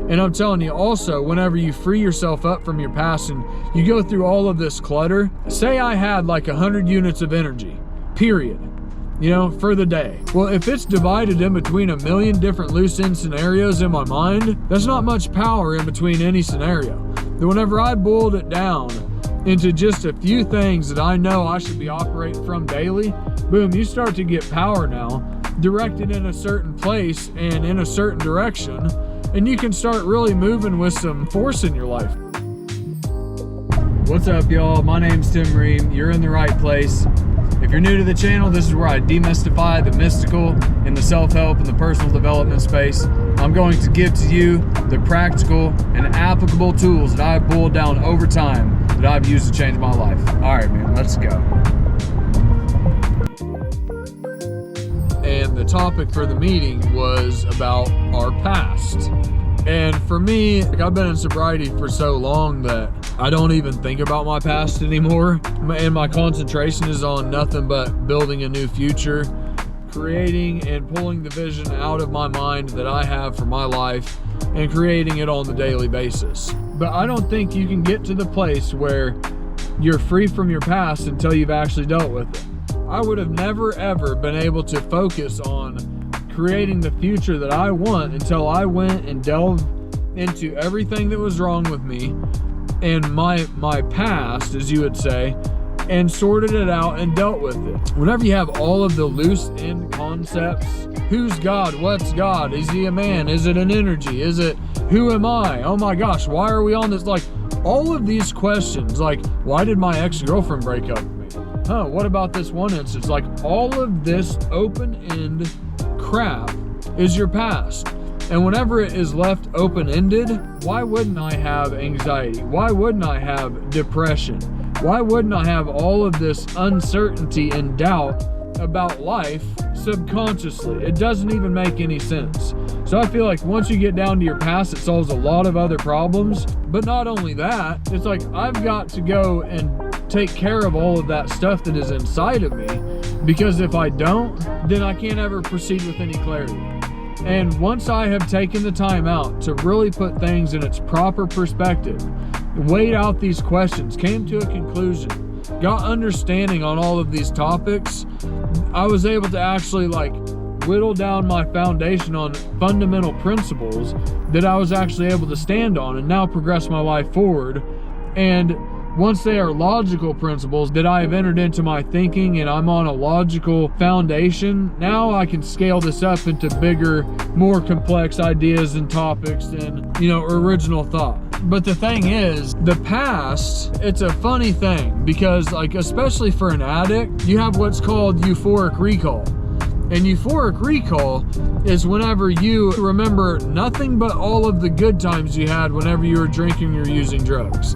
And I'm telling you also, whenever you free yourself up from your past and you go through all of this clutter, say I had like 100 units of energy, period, you know, for the day. Well, if it's divided in between a million different loose end scenarios in my mind, there's not much power in between any scenario. But whenever I boiled it down into just a few things that I know I should be operating from daily, boom, you start to get power now, directed in a certain place and in a certain direction, and you can start really moving with some force in your life. What's up, y'all? My name's Tim Ream. You're in the right place. If you're new to the channel, this is where I demystify the mystical in the self-help and the personal development space. I'm going to give to you the practical and applicable tools that I've boiled down over time that I've used to change my life. All right, man, let's go. And the topic for the meeting was about our past. And for me, like, I've been in sobriety for so long that I don't even think about my past anymore. And my concentration is on nothing but building a new future, creating and pulling the vision out of my mind that I have for my life and creating it on the daily basis. But I don't think you can get to the place where you're free from your past until you've actually dealt with it. I would have never ever been able to focus on creating the future that I want until I went and delved into everything that was wrong with me and my past, as you would say, and sorted it out and dealt with it. Whenever you have all of the loose end concepts, who's God, what's God, is he a man, is it an energy, is it who am I, oh my gosh, why are we on this, like all of these questions, like why did my ex-girlfriend break up with me, what about this one instance, like all of this open-end crap is your past. And whenever it is left open-ended, why wouldn't I have anxiety? Why wouldn't I have depression? Why wouldn't I have all of this uncertainty and doubt about life subconsciously? It doesn't even make any sense. So I feel like once you get down to your past, it solves a lot of other problems. But not only that, it's like I've got to go and take care of all of that stuff that is inside of me, because if I don't, then I can't ever proceed with any clarity. And once I have taken the time out to really put things in its proper perspective, weighed out these questions, came to a conclusion, got understanding on all of these topics, I was able to actually like whittle down my foundation on fundamental principles that I was actually able to stand on and now progress my life forward. And once they are logical principles that I have entered into my thinking and I'm on a logical foundation, now I can scale this up into bigger, more complex ideas and topics and, you know, original thought. But the thing is, the past, it's a funny thing because, like, especially for an addict, you have what's called Euphoric Recall. And Euphoric Recall is whenever you remember nothing but all of the good times you had whenever you were drinking or using drugs.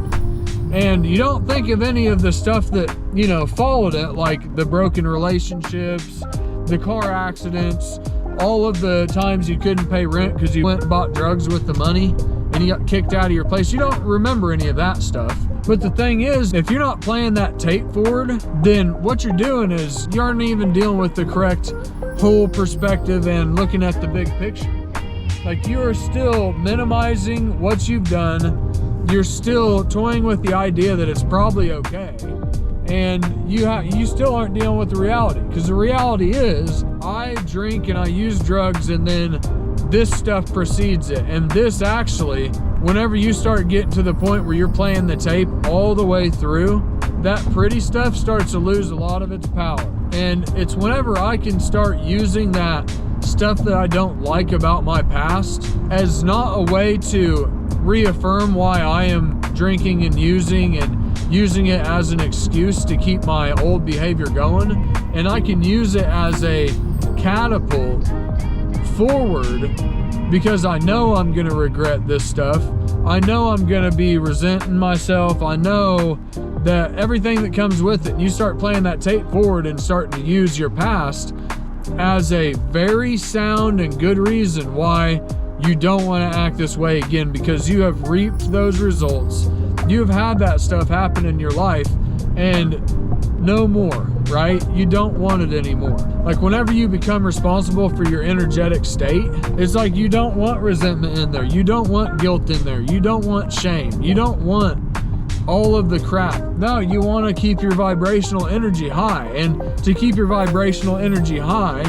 And you don't think of any of the stuff that, you know, followed it, like the broken relationships, the car accidents, all of the times you couldn't pay rent because you went and bought drugs with the money and you got kicked out of your place. You don't remember any of that stuff. But the thing is, if you're not playing that tape forward, then what you're doing is you aren't even dealing with the correct whole perspective and looking at the big picture. Like, you are still minimizing what you've done. You're still toying with the idea that it's probably okay, and you still aren't dealing with the reality, because the reality is I drink and I use drugs and then this stuff precedes it. And this actually, whenever you start getting to the point where you're playing the tape all the way through, that pretty stuff starts to lose a lot of its power. And it's whenever I can start using that stuff that I don't like about my past as not a way to reaffirm why I am drinking and using it as an excuse to keep my old behavior going, and I can use it as a catapult forward, because I know I'm gonna regret this stuff. I know I'm gonna be resenting myself. I know that everything that comes with it. And you start playing that tape forward and starting to use your past as a very sound and good reason why you don't want to act this way again, because you have reaped those results. You have had that stuff happen in your life and no more, right? You don't want it anymore. Like whenever you become responsible for your energetic state, it's like you don't want resentment in there. You don't want guilt in there. You don't want shame. You don't want all of the crap. No, you want to keep your vibrational energy high. And to keep your vibrational energy high,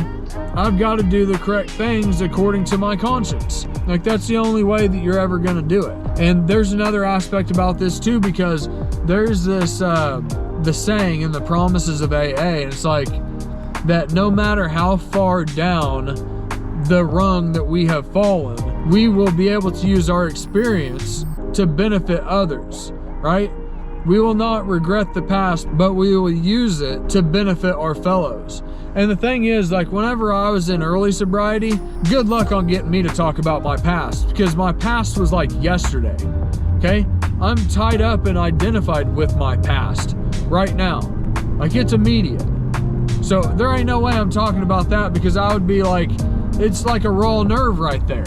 I've got to do the correct things according to my conscience. Like that's the only way that you're ever going to do it. And there's another aspect about this too, because there's this, the saying in the promises of AA, and it's like that no matter how far down the rung that we have fallen, we will be able to use our experience to benefit others, right? We will not regret the past, but we will use it to benefit our fellows. And the thing is, like whenever I was in early sobriety, good luck on getting me to talk about my past, because my past was like yesterday, okay? I'm tied up and identified with my past right now. Like it's immediate. So there ain't no way I'm talking about that, because I would be like, it's like a raw nerve right there.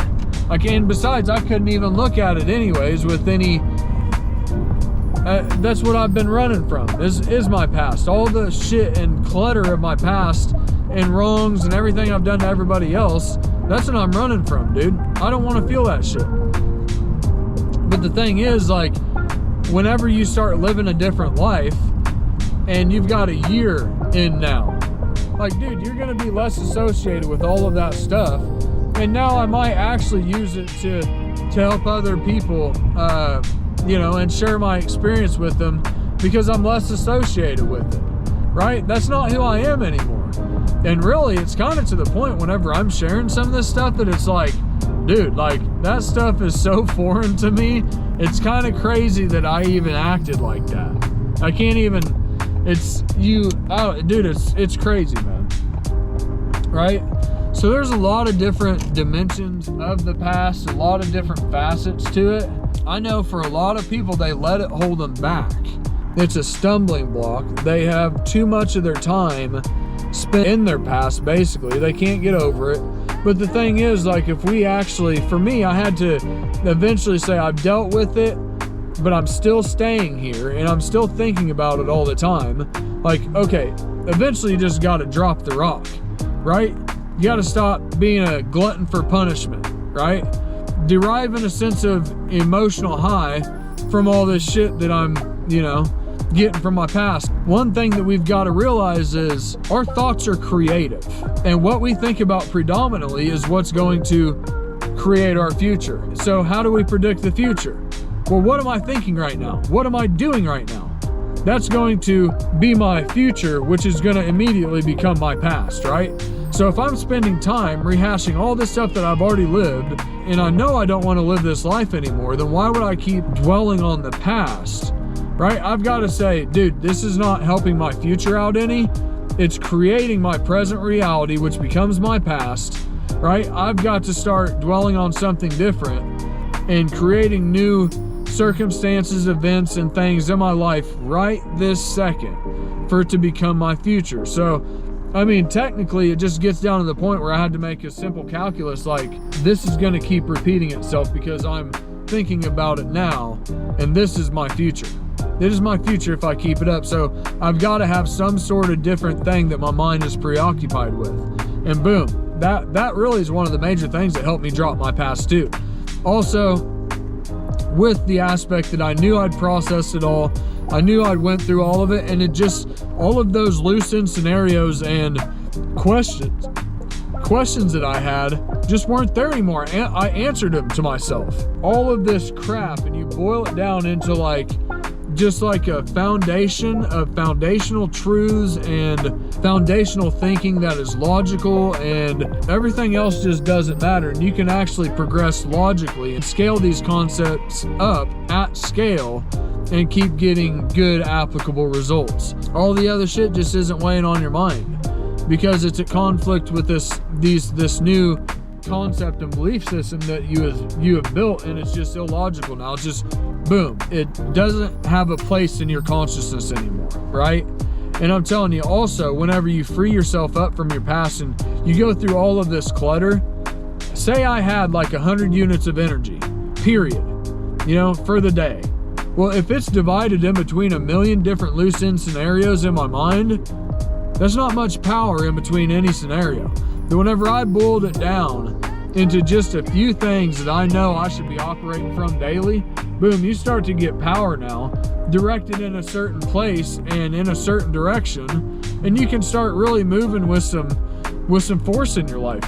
Like, and besides, I couldn't even look at it anyways with any, that's what I've been running from, is my past. All the shit and clutter of my past and wrongs and everything I've done to everybody else, that's what I'm running from, dude. I don't want to feel that shit. But the thing is, like, whenever you start living a different life and you've got a year in now, like, dude, you're going to be less associated with all of that stuff. And now I might actually use it to help other people, you know, and share my experience with them, because I'm less associated with it, right? That's not who I am anymore. And really, it's kind of to the point whenever I'm sharing some of this stuff that it's like, dude, like that stuff is so foreign to me. It's kind of crazy that I even acted like that. I can't even, dude, it's crazy, man. Right? So there's a lot of different dimensions of the past, a lot of different facets to it. I know for a lot of people, they let it hold them back. It's a stumbling block. They have too much of their time spent in their past, basically. They can't get over it. But the thing is, like, if we actually, for me, I had to eventually say, I've dealt with it, but I'm still staying here and I'm still thinking about it all the time. Like, okay, eventually you just got to drop the rock, right? You got to stop being a glutton for punishment, right? Deriving a sense of emotional high from all this shit that I'm, you know, getting from my past. One thing that we've got to realize is our thoughts are creative, and what we think about predominantly is what's going to create our future. So how do we predict the future? Well, what am I thinking right now? What am I doing right now? That's going to be my future, which is going to immediately become my past, right? So if I'm spending time rehashing all this stuff that I've already lived, and I know I don't want to live this life anymore, then why would I keep dwelling on the past, right? I've got to say, dude, this is not helping my future out any. It's creating my present reality, which becomes my past, right? I've got to start dwelling on something different and creating new circumstances, events, and things in my life right this second for it to become my future. So I mean, technically, it just gets down to the point where I had to make a simple calculus, like, this is going to keep repeating itself because I'm thinking about it now, and this is my future. It is my future if I keep it up. So I've got to have some sort of different thing that my mind is preoccupied with. And boom, that really is one of the major things that helped me drop my past too. Also, with the aspect that I knew I'd processed it all, I knew I'd went through all of it, and it just, all of those loose end scenarios and questions that I had just weren't there anymore. And I answered them to myself. All of this crap, and you boil it down into like, just like a foundation of foundational truths and foundational thinking that is logical, and everything else just doesn't matter. And you can actually progress logically and scale these concepts up at scale and keep getting good applicable results. All the other shit just isn't weighing on your mind because it's at conflict with this new concept and belief system that you have built, and it's just illogical now. It's just boom, it doesn't have a place in your consciousness anymore, right? And I'm telling you also, whenever you free yourself up from your past and you go through all of this clutter, say I had like 100 units of energy, period, you know, for the day. Well, if it's divided in between a million different loose end scenarios in my mind, That's not much power in between any scenario. But whenever I boiled it down into just a few things that I know I should be operating from daily, boom, you start to get power now, directed in a certain place and in a certain direction, and you can start really moving with some force in your life.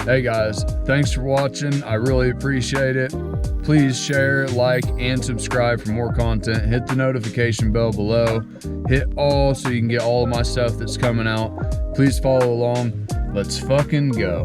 Hey guys, thanks for watching. I really appreciate it. Please share, like, and subscribe for more content. Hit the notification bell below. Hit all so you can get all of my stuff that's coming out. Please follow along. Let's fucking go.